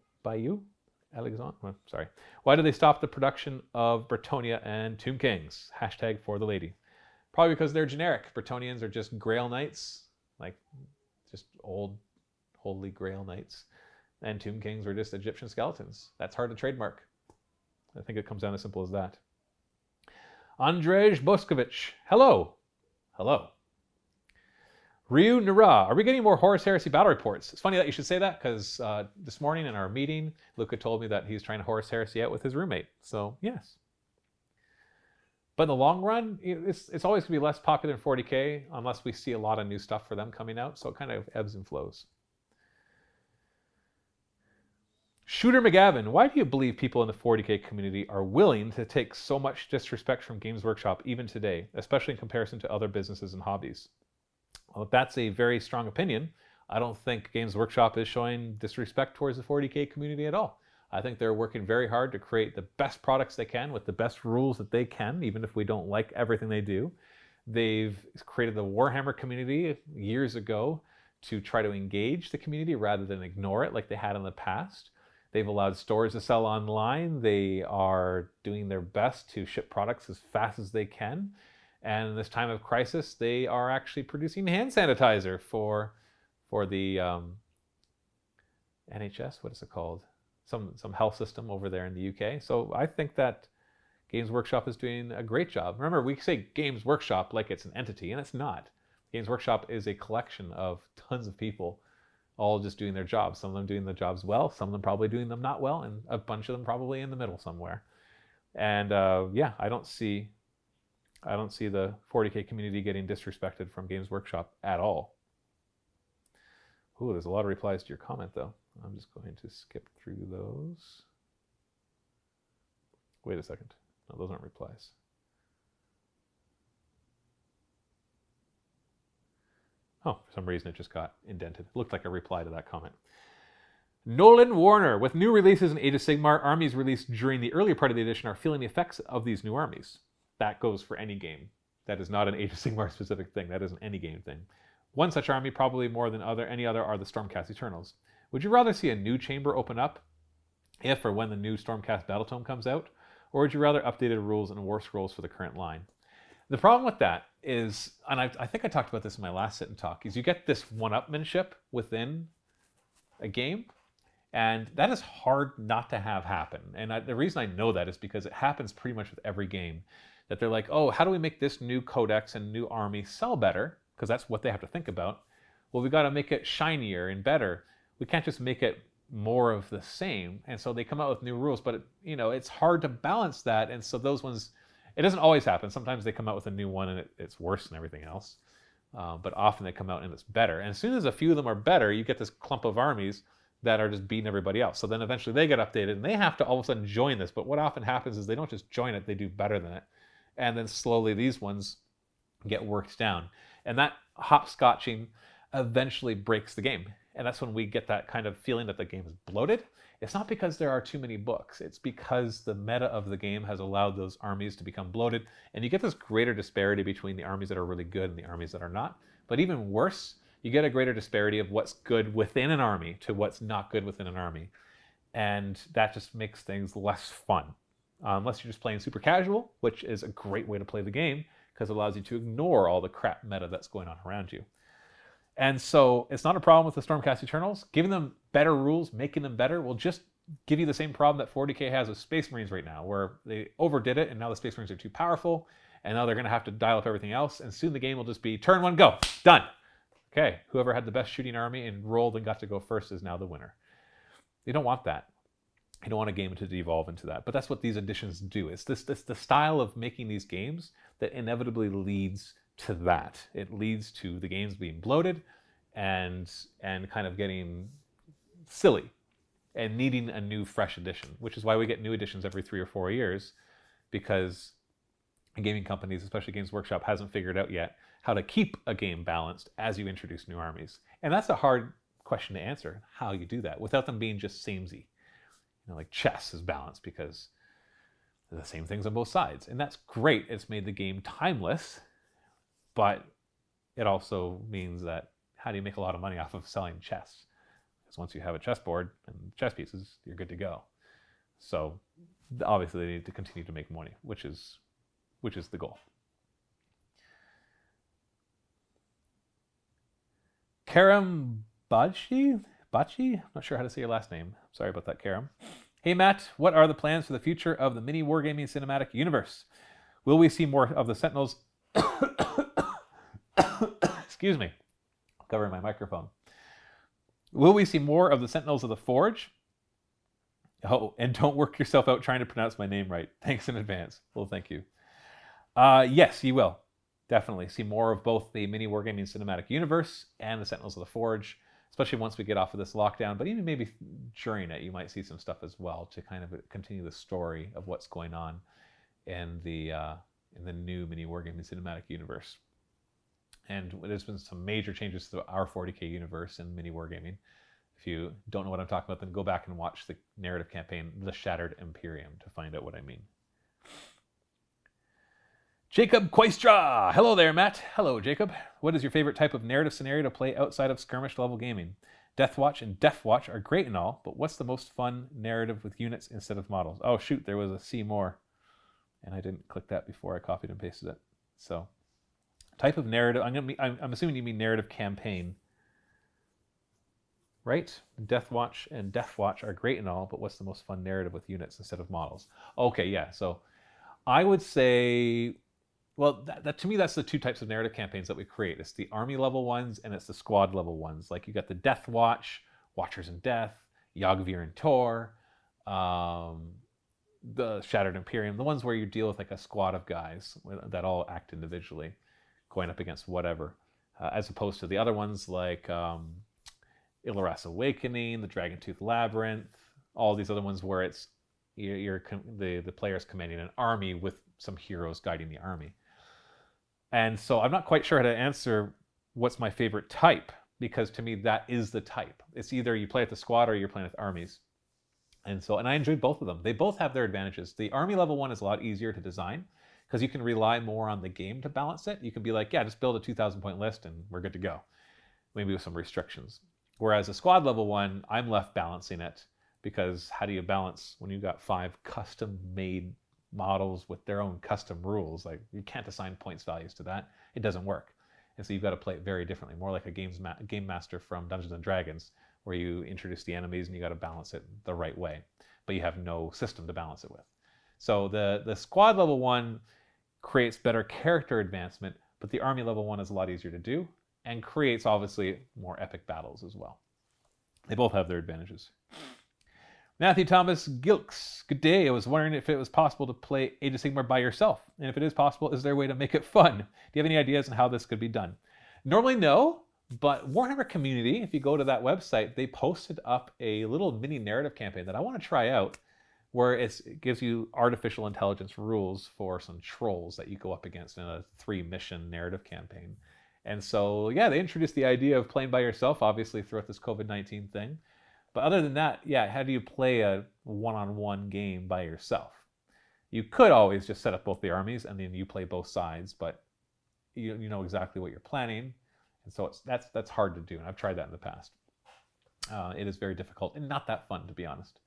Alexander, oh, sorry. Why did they stop the production of Bretonnia and Tomb Kings? Hashtag for the lady. Probably because they're generic. Bretonnians are just Grail Knights, like just old Holy Grail Knights. And Tomb Kings were just Egyptian skeletons. That's hard to trademark. I think it comes down as simple as that. Andrzej Boskovic, hello. Hello. Ryu Nara, are we getting more Horus Heresy battle reports? It's funny that you should say that because this morning in our meeting, Luca told me that he's trying to Horus Heresy out with his roommate. So, yes. But in the long run, it's always going to be less popular than 40K unless we see a lot of new stuff for them coming out. So it kind of ebbs and flows. Shooter McGavin, why do you believe people in the 40K community are willing to take so much disrespect from Games Workshop even today, especially in comparison to other businesses and hobbies? Well, if that's a very strong opinion, I don't think Games Workshop is showing disrespect towards the 40K community at all. I think they're working very hard to create the best products they can with the best rules that they can, even if we don't like everything they do. They've created the Warhammer community years ago to try to engage the community rather than ignore it like they had in the past. They've allowed stores to sell online. They are doing their best to ship products as fast as they can. And in this time of crisis, they are actually producing hand sanitizer for the NHS. What is it called? Some health system over there in the UK. So I think that Games Workshop is doing a great job. Remember, we say Games Workshop like it's an entity, and it's not. Games Workshop is a collection of tons of people all just doing their jobs. Some of them doing the jobs well, some of them probably doing them not well, and a bunch of them probably in the middle somewhere. And yeah, I don't see the 40K community getting disrespected from Games Workshop at all. Ooh, there's a lot of replies to your comment though. I'm just going to skip through those. Wait a second. No, those aren't replies. Oh, for some reason it just got indented. It looked like a reply to that comment. Nolan Warner, with new releases in Age of Sigmar, armies released during the earlier part of the edition are feeling the effects of these new armies. That goes for any game. That is not an Age of Sigmar specific thing. That is an any game thing. One such army, probably more than any other, are the Stormcast Eternals. Would you rather see a new chamber open up if or when the new Stormcast Battletome comes out? Or would you rather updated rules and war scrolls for the current line? The problem with that is, and I think I talked about this in my last sit and talk, is you get this one-upmanship within a game, and that is hard not to have happen. And the reason I know that is because it happens pretty much with every game. That they're like, oh, how do we make this new codex and new army sell better? Because that's what they have to think about. Well, we got to make it shinier and better. We can't just make it more of the same. And so they come out with new rules, but it's hard to balance that. And so those ones, it doesn't always happen. Sometimes they come out with a new one and it's worse than everything else. But often they come out and it's better. And as soon as a few of them are better, you get this clump of armies that are just beating everybody else. So then eventually they get updated and they have to all of a sudden join this. But what often happens is they don't just join it, they do better than it. And then slowly these ones get worked down. And that hopscotching eventually breaks the game. And that's when we get that kind of feeling that the game is bloated. It's not because there are too many books. It's because the meta of the game has allowed those armies to become bloated. And you get this greater disparity between the armies that are really good and the armies that are not. But even worse, you get a greater disparity of what's good within an army to what's not good within an army. And that just makes things less fun. Unless you're just playing super casual, which is a great way to play the game because it allows you to ignore all the crap meta that's going on around you. And so it's not a problem with the Stormcast Eternals. Giving them better rules, making them better, will just give you the same problem that 40k has with Space Marines right now, where they overdid it and now the Space Marines are too powerful, and now they're going to have to dial up everything else, and soon the game will just be turn one, go, done. Okay, whoever had the best shooting army and rolled and got to go first is now the winner. You don't want that. You don't want a game to devolve into that. But that's what these editions do. It's the style of making these games that inevitably leads to that. It leads to the games being bloated and kind of getting silly and needing a new, fresh edition, which is why we get new editions every 3 or 4 years, because gaming companies, especially Games Workshop, hasn't figured out yet how to keep a game balanced as you introduce new armies. And that's a hard question to answer, how you do that, without them being just samey. Like chess is balanced because they're the same things on both sides. And that's great. It's made the game timeless, but it also means that how do you make a lot of money off of selling chess? Because once you have a chessboard and chess pieces, you're good to go. So obviously they need to continue to make money, which is the goal. Karam Bachi? I'm not sure how to say your last name. Sorry about that, Karam. Hey, Matt, what are the plans for the future of the mini Wargaming cinematic universe? Will we see more of the Sentinels? Excuse me. I'm covering my microphone. Will we see more of the Sentinels of the Forge? Oh, and don't work yourself out trying to pronounce my name right. Thanks in advance. Well, thank you. Yes, you will. Definitely see more of both the mini Wargaming cinematic universe and the Sentinels of the Forge, especially once we get off of this lockdown, but even maybe during it, you might see some stuff as well to kind of continue the story of what's going on in the new mini Wargaming cinematic universe. And there's been some major changes to our 40k universe in mini Wargaming. If you don't know what I'm talking about, then go back and watch the narrative campaign, The Shattered Imperium, to find out what I mean. Jacob Quaistra! Hello there, Matt. Hello, Jacob. What is your favorite type of narrative scenario to play outside of skirmish level gaming? Deathwatch and Deathwatch are great and all, but what's the most fun narrative with units instead of models? Oh, shoot, there was a see more, and I didn't click that before I copied and pasted it. So, type of narrative, I'm assuming you mean narrative campaign, right? Deathwatch and Deathwatch are great and all, but what's the most fun narrative with units instead of models? Okay, yeah, so I would say, well, that to me, that's the two types of narrative campaigns that we create. It's the army level ones and it's the squad level ones. Like you got the Death Watch, Watchers in Death, Yagdvir and Tor, the Shattered Imperium, the ones where you deal with like a squad of guys that all act individually, going up against whatever, as opposed to the other ones like Ilaras Awakening, the Dragontooth Labyrinth, all these other ones where it's the player's commanding an army with some heroes guiding the army. And so I'm not quite sure how to answer what's my favorite type, because to me that is the type. It's either you play with the squad or you're playing with armies. And I enjoyed both of them. They both have their advantages. The army level one is a lot easier to design because you can rely more on the game to balance it. You can be like, yeah, just build a 2,000 point list and we're good to go. Maybe with some restrictions. Whereas a squad level one, I'm left balancing it, because how do you balance when you've got 5 custom made models with their own custom rules? Like, you can't assign points values to that. It doesn't work. And so you've got to play it very differently, more like a game master from Dungeons and Dragons, where you introduce the enemies and you got to balance it the right way, but you have no system to balance it with. So the squad level one creates better character advancement, but the army level one is a lot easier to do and creates obviously more epic battles as well. They both have their advantages. Matthew Thomas Gilks, good day. I was wondering if it was possible to play Age of Sigmar by yourself. And if it is possible, is there a way to make it fun? Do you have any ideas on how this could be done? Normally, no, But Warhammer Community, if you go to that website, they posted up a little mini narrative campaign that I want to try out, where it gives you artificial intelligence rules for some trolls that you go up against in a 3-mission narrative campaign. And so, yeah, they introduced the idea of playing by yourself, obviously, throughout this COVID-19 thing. But other than that, yeah, how do you play a one-on-one game by yourself? You could always just set up both the armies and then you play both sides, but you know exactly what you're planning. And so that's hard to do, and I've tried that in the past. It is very difficult and not that fun, to be honest.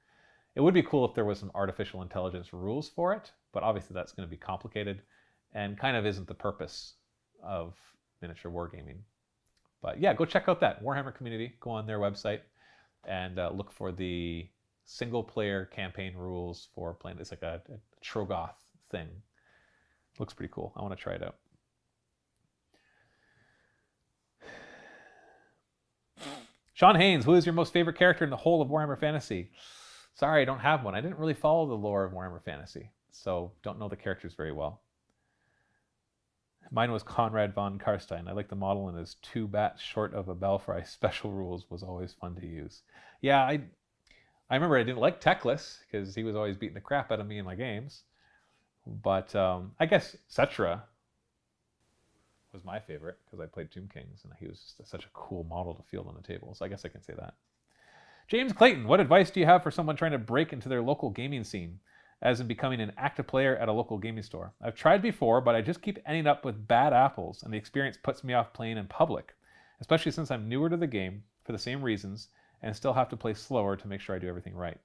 It would be cool if there was some artificial intelligence rules for it, but obviously that's going to be complicated and kind of isn't the purpose of miniature wargaming. But yeah, go check out that Warhammer Community. Go on their website and look for the single-player campaign rules for playing. It's like a Trogoth thing. Looks pretty cool. I want to try it out. Sean Haynes, who is your most favorite character in the whole of Warhammer Fantasy? Sorry, I don't have one. I didn't really follow the lore of Warhammer Fantasy, so don't know the characters very well. Mine was Conrad von Karstein. I like the model, and his 2 bats short of a Belfry special rules was always fun to use. Yeah, I remember I didn't like Teclis because he was always beating the crap out of me in my games. But I guess Cetra was my favorite because I played Tomb Kings, and he was just such a cool model to field on the table. So I guess I can say that. James Clayton, what advice do you have for someone trying to break into their local gaming scene, as in becoming an active player at a local gaming store? I've tried before, but I just keep ending up with bad apples, and the experience puts me off playing in public, especially since I'm newer to the game for the same reasons and still have to play slower to make sure I do everything right.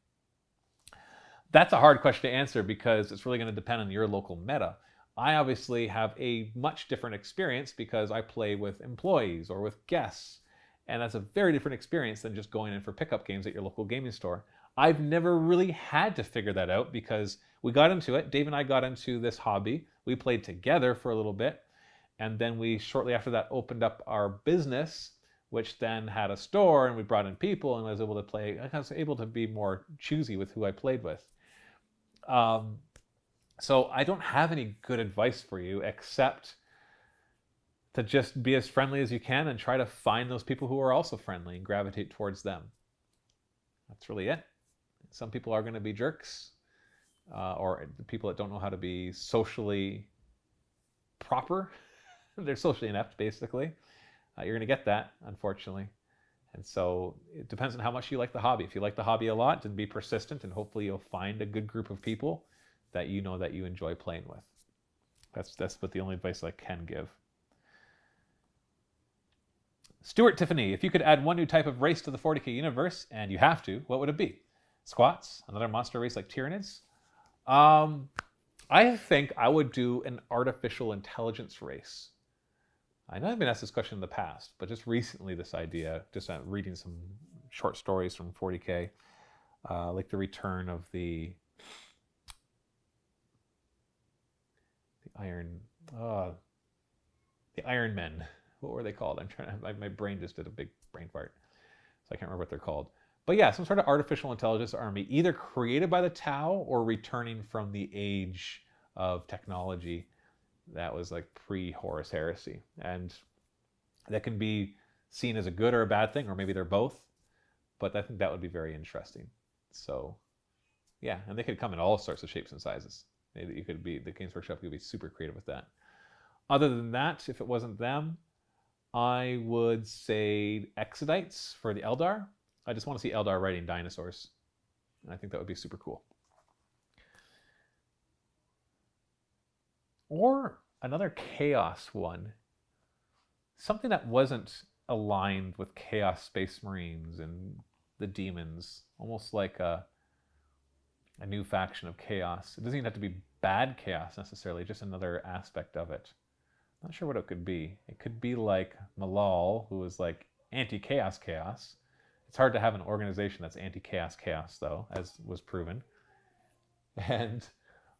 That's a hard question to answer because it's really going to depend on your local meta. I obviously have a much different experience because I play with employees or with guests, and that's a very different experience than just going in for pickup games at your local gaming store. I've never really had to figure that out because we got into it. Dave and I got into this hobby. We played together for a little bit, and then we shortly after that opened up our business, which then had a store, and we brought in people, and I was able to play. I was able to be more choosy with who I played with. So I don't have any good advice for you except to just be as friendly as you can and try to find those people who are also friendly and gravitate towards them. That's really it. Some people are going to be jerks, or people that don't know how to be socially proper. They're socially inept, basically. You're going to get that, unfortunately. And so it depends on how much you like the hobby. If you like the hobby a lot, then be persistent, and hopefully you'll find a good group of people that you know that you enjoy playing with. That's what the only advice I can give. Stuart Tiffany, if you could add one new type of race to the 40k universe, and you have to, what would it be? Squats? Another monster race like Tyranids? I think I would do an artificial intelligence race. I know I've been asked this question in the past, but just recently this idea, just reading some short stories from 40k, like the return of the Iron Men. What were they called? I'm trying to, my brain just did a big brain fart, so I can't remember what they're called. But yeah, some sort of artificial intelligence army, either created by the Tau or returning from the age of technology that was like pre-Horus Heresy. And that can be seen as a good or a bad thing, or maybe they're both. But I think that would be very interesting. So yeah, and they could come in all sorts of shapes and sizes. You could be, the Games Workshop could be super creative with that. Other than that, if it wasn't them, I would say Exodites for the Eldar. I just want to see Eldar riding dinosaurs. And I think that would be super cool. Or another Chaos one. Something that wasn't aligned with Chaos Space Marines and the Demons. Almost like a new faction of Chaos. It doesn't even have to be bad Chaos necessarily, just another aspect of it. Not sure what it could be. It could be like Malal, who was like anti-Chaos Chaos. It's hard to have an organization that's anti-Chaos Chaos, though, as was proven.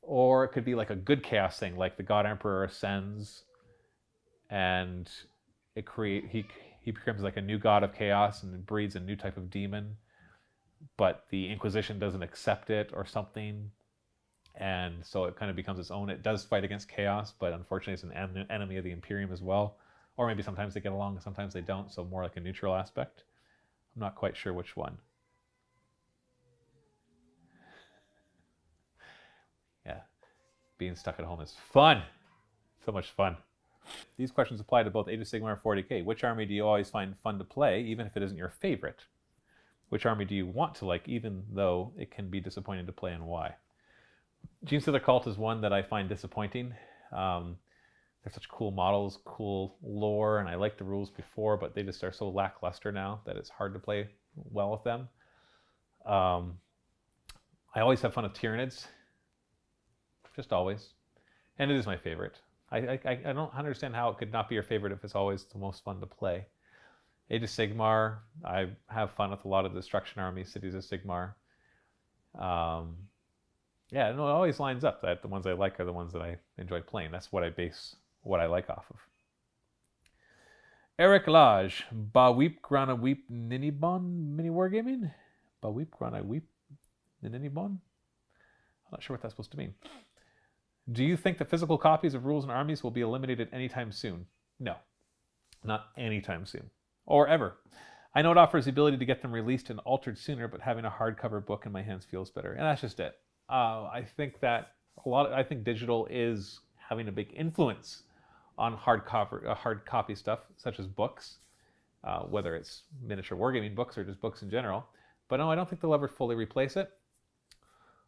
Or it could be like a good Chaos thing, like the God Emperor ascends, and he becomes like a new god of Chaos and breeds a new type of demon, but the Inquisition doesn't accept it or something. And so it kind of becomes its own. It does fight against Chaos, but unfortunately it's an enemy of the Imperium as well. Or maybe sometimes they get along and sometimes they don't, so more like a neutral aspect. I'm not quite sure which one. Yeah, being stuck at home is fun. So much fun. These questions apply to both Age of Sigmar and 40k. Which army do you always find fun to play, even if it isn't your favorite? Which army do you want to like, even though it can be disappointing to play, and why? Genestealer Cult is one that I find disappointing. They're such cool models, cool lore, and I liked the rules before, but they just are so lackluster now that it's hard to play well with them. I always have fun with Tyranids. Just always. And it is my favorite. I don't understand how it could not be your favorite if it's always the most fun to play. Age of Sigmar, I have fun with a lot of the Destruction Army, Cities of Sigmar. Yeah, no, it always lines up that the ones I like are the ones that I enjoy playing. That's what I base what I like off of. Eric Lage, Ba Weep Grana Weep Ninibon Mini Wargaming? Ba Weep Grana Weep Ninibon? I'm not sure what that's supposed to mean. Do you think that physical copies of rules and armies will be eliminated anytime soon? No, not anytime soon, or ever. I know it offers the ability to get them released and altered sooner, but having a hardcover book in my hands feels better, and that's just it. I think that I think digital is having a big influence on hard copy stuff, such as books, whether it's miniature wargaming books or just books in general. But no, I don't think they'll ever fully replace it,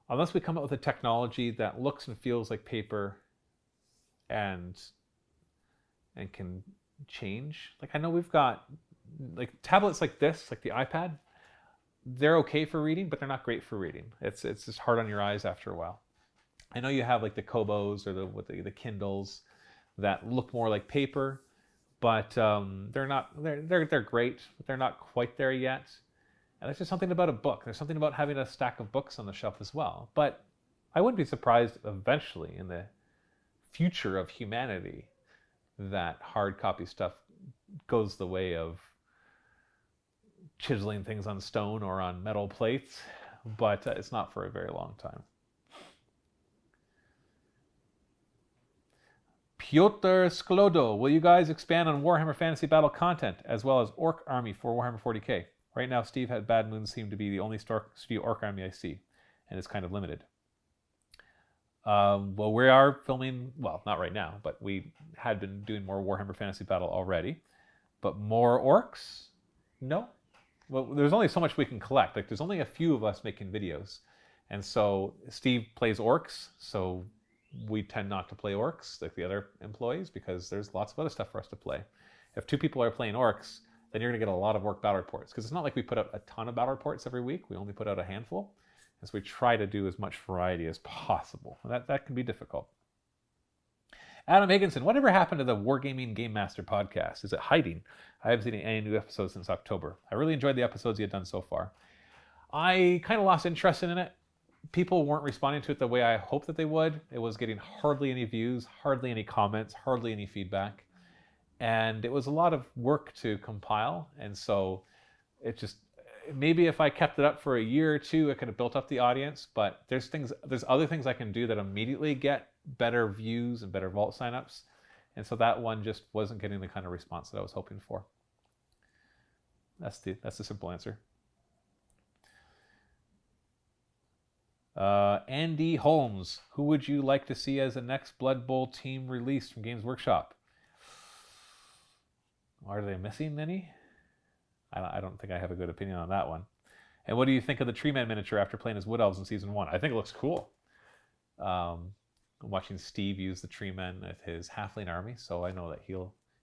unless we come up with a technology that looks and feels like paper and can change. Like, I know we've got like tablets like this, like the iPad. They're okay for reading, but they're not great for reading. It's just hard on your eyes after a while. I know you have like the Kobos or the Kindles that look more like paper, but they're great, but they're not quite there yet. And there's just something about a book. There's something about having a stack of books on the shelf as well. But I wouldn't be surprised eventually in the future of humanity that hard copy stuff goes the way of chiseling things on stone or on metal plates, but it's not for a very long time. Piotr Sklodo, will you guys expand on Warhammer Fantasy Battle content as well as Orc Army for Warhammer 40k? Right now, Steve had Bad Moons seem to be the only studio Orc Army I see, and it's kind of limited. Well, we are filming, well, not right now, but we had been doing more Warhammer Fantasy Battle already. But more orcs? No. Well, there's only so much we can collect. Like, there's only a few of us making videos. And so Steve plays orcs, so we tend not to play orcs like the other employees because there's lots of other stuff for us to play. If 2 people are playing orcs, then you're going to get a lot of orc battle reports, because it's not like we put out a ton of battle reports every week. We only put out a handful. And so we try to do as much variety as possible. And that can be difficult. Adam Higginson, whatever happened to the Wargaming Game Master podcast? Is it hiding? I haven't seen any new episodes since October. I really enjoyed the episodes you had done so far. I kind of lost interest in it. People weren't responding to it the way I hoped that they would. It was getting hardly any views, hardly any comments, hardly any feedback. And it was a lot of work to compile. And so it just, maybe if I kept it up for a year or two, it could have built up the audience. But there's other things I can do that immediately get better views and better vault signups. And so that one just wasn't getting the kind of response that I was hoping for. That's the simple answer. Andy Holmes, who would you like to see as the next Blood Bowl team released from Games Workshop? Are they missing any? I don't think I have a good opinion on that one. And what do you think of the Treeman miniature after playing as Wood Elves in Season 1? I think it looks cool. I'm watching Steve use the Treeman with his Halfling army, so I know that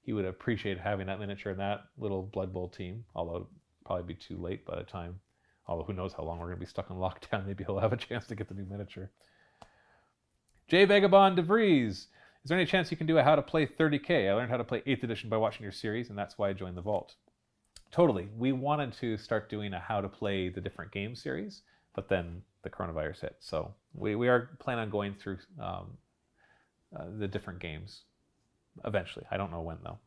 he would appreciate having that miniature in that little Blood Bowl team, although it'd probably be too late by the time. Although who knows how long we're going to be stuck in lockdown. Maybe he'll have a chance to get the new miniature. Jay Vagabond DeVries. Is there any chance you can do a How to Play 30K? I learned how to play 8th edition by watching your series, and that's why I joined the Vault. Totally. We wanted to start doing a How to Play the different game series, but then the coronavirus hit. So we are planning on going through the different games eventually. I don't know when, though.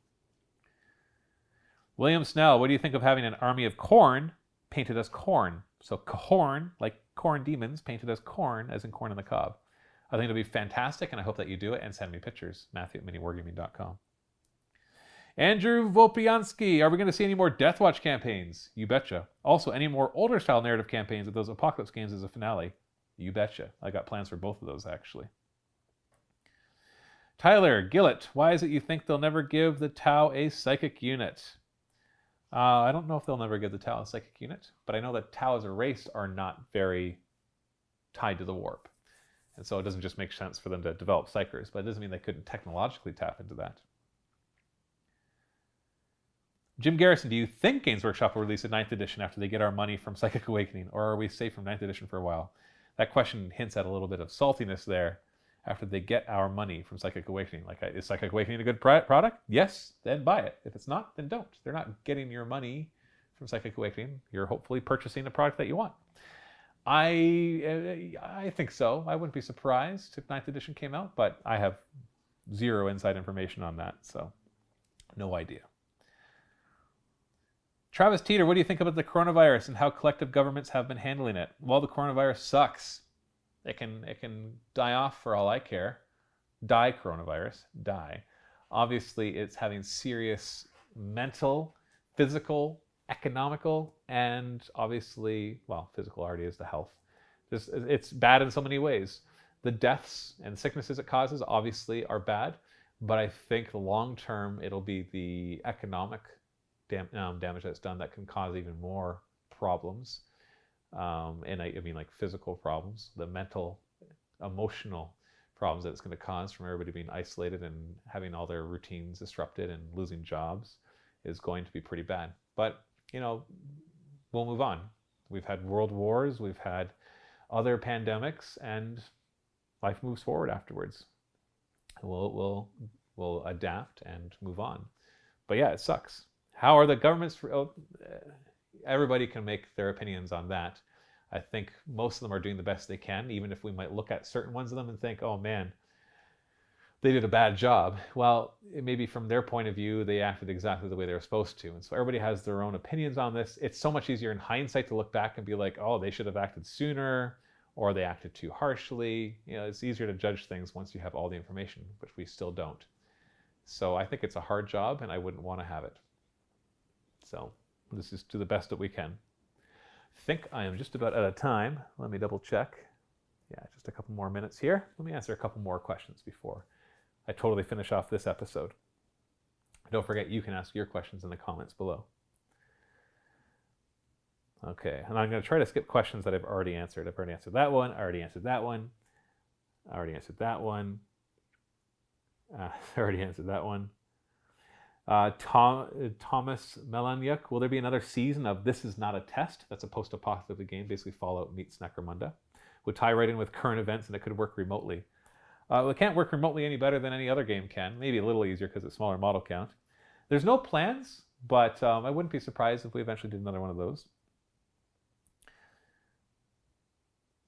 William Snell, what do you think of having an army of Khorne painted as corn? So Khorne, like corn demons, painted as corn, as in corn on the cob. I think it'll be fantastic, and I hope that you do it and send me pictures. Matthew at miniwargaming.com. Andrew Volpiansky, are we going to see any more Deathwatch campaigns? You betcha. Also, any more older style narrative campaigns of those Apocalypse games as a finale? You betcha. I got plans for both of those, actually. Tyler Gillett, why is it you think they'll never give the Tau a psychic unit? I don't know if they'll never give the Tau a psychic unit, but I know that Tau as a race are not very tied to the warp. And so it doesn't just make sense for them to develop psychers, but it doesn't mean they couldn't technologically tap into that. Jim Garrison, do you think Games Workshop will release a 9th edition after they get our money from Psychic Awakening, or are we safe from 9th edition for a while? That question hints at a little bit of saltiness there. After they get our money from Psychic Awakening. Like, is Psychic Awakening a good product? Yes, then buy it. If it's not, then don't. They're not getting your money from Psychic Awakening. You're hopefully purchasing a product that you want. I think so. I wouldn't be surprised if 9th edition came out, but I have zero inside information on that, so no idea. Travis Teeter, what do you think about the coronavirus and how collective governments have been handling it? Well, the coronavirus sucks. It can die off for all I care. Die coronavirus, die. Obviously, it's having serious mental, physical, economical, and obviously, well, physical already is the health. It's bad in so many ways. The deaths and sicknesses it causes obviously are bad, but I think long term it'll be the economic damage that's done that can cause even more problems. And I mean like physical problems, the mental, emotional problems that it's going to cause from everybody being isolated and having all their routines disrupted and losing jobs is going to be pretty bad. But, you know, we'll move on. We've had world wars, we've had other pandemics, and life moves forward afterwards. We'll adapt and move on. But yeah, it sucks. How are the governments? Everybody can make their opinions on that. I think most of them are doing the best they can, even if we might look at certain ones of them and think, oh man, they did a bad job. Well, maybe from their point of view, they acted exactly the way they were supposed to. And so everybody has their own opinions on this. It's so much easier in hindsight to look back and be like, oh, they should have acted sooner, or they acted too harshly. You know, it's easier to judge things once you have all the information, which we still don't. So I think it's a hard job, and I wouldn't want to have it. So this is to the best that we can. I think I am just about out of time. Let me double check. Yeah, just a couple more minutes here. Let me answer a couple more questions before I totally finish off this episode. Don't forget, you can ask your questions in the comments below. Okay, and I'm going to try to skip questions that I've already answered. I've already answered that one. I already answered that one. I already answered that one. I already answered that one. Thomas Melanyuk, will there be another season of This Is Not a Test? That's a post-apocalyptic game, basically Fallout meets Necromunda. Would tie right in with current events and it could work remotely. It can't work remotely any better than any other game can. Maybe a little easier because it's smaller model count. There's no plans, but I wouldn't be surprised if we eventually did another one of those.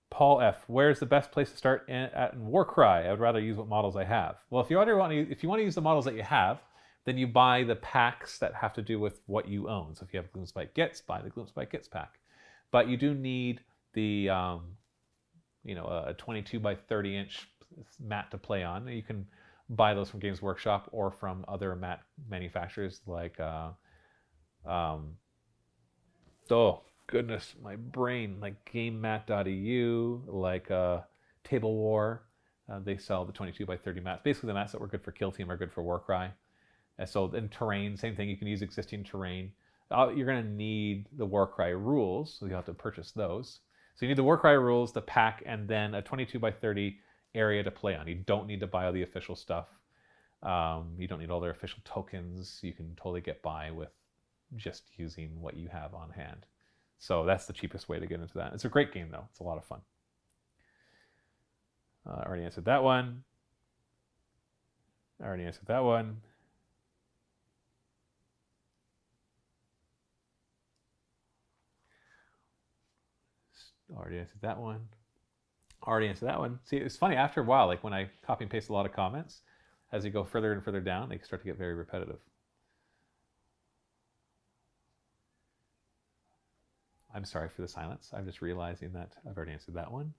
Paul F. Where's the best place to start in Warcry? I would rather use what models I have. Well, if you want to use the models that you have, then you buy the packs that have to do with what you own. So if you have Gloomspite Gitz, buy the Gloomspite Gitz pack. But you do need the, a 22 by 30 inch mat to play on. You can buy those from Games Workshop or from other mat manufacturers like, oh goodness, my brain, like GameMat.eu, like Table War. They sell the 22 by 30 mats. Basically the mats that were good for Kill Team are good for Warcry. So in terrain, same thing, you can use existing terrain. You're going to need the Warcry rules, so you'll have to purchase those. So you need the Warcry rules, the pack, and then a 22 by 30 area to play on. You don't need to buy all the official stuff. You don't need all their official tokens. You can totally get by with just using what you have on hand. So that's the cheapest way to get into that. It's a great game, though. It's a lot of fun. I already answered that one. I already answered that one. Already answered that one. Already answered that one. See, it's funny, after a while, like when I copy and paste a lot of comments, as you go further and further down, they start to get very repetitive. I'm sorry for the silence. I'm just realizing that I've already answered that one.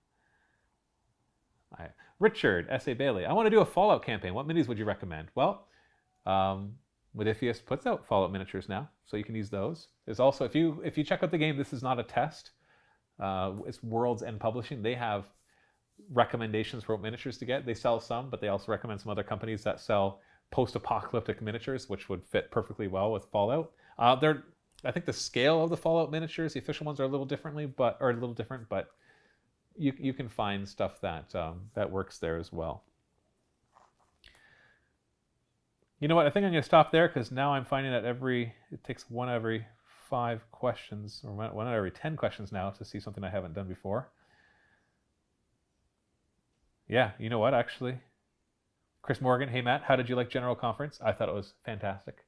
Richard S.A. Bailey, I want to do a Fallout campaign. What minis would you recommend? Well, Modiphius puts out Fallout miniatures now, so you can use those. There's also, if you check out the game, this is not a test. It's World's End Publishing. They have recommendations for what miniatures to get. They sell some, but they also recommend some other companies that sell post-apocalyptic miniatures, which would fit perfectly well with Fallout. I think the scale of the Fallout miniatures, the official ones, are a little different, but you can find stuff that works there as well. You know what? I think I'm going to stop there because now I'm finding that it takes one every 5 questions, or one every 10 questions now to see something I haven't done before. Yeah, you know what, actually? Chris Morgan, hey Matt, how did you like General Conference? I thought it was fantastic.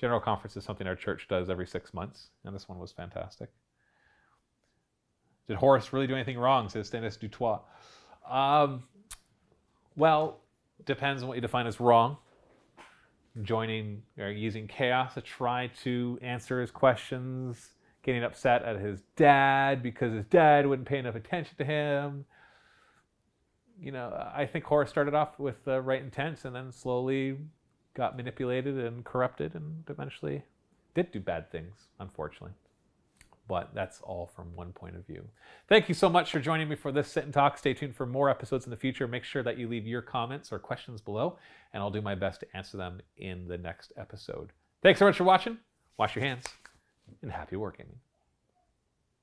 General Conference is something our church does every 6 months, and this one was fantastic. Did Horus really do anything wrong, says Stannis Dutois? Well, depends on what you define as wrong. Joining or using chaos to try to answer his questions, getting upset at his dad because his dad wouldn't pay enough attention to him. You know, I think Horus started off with the right intents and then slowly got manipulated and corrupted and eventually did do bad things, unfortunately. But that's all from one point of view. Thank you so much for joining me for this Sit and Talk. Stay tuned for more episodes in the future. Make sure that you leave your comments or questions below, and I'll do my best to answer them in the next episode. Thanks so much for watching. Wash your hands, and happy wargaming.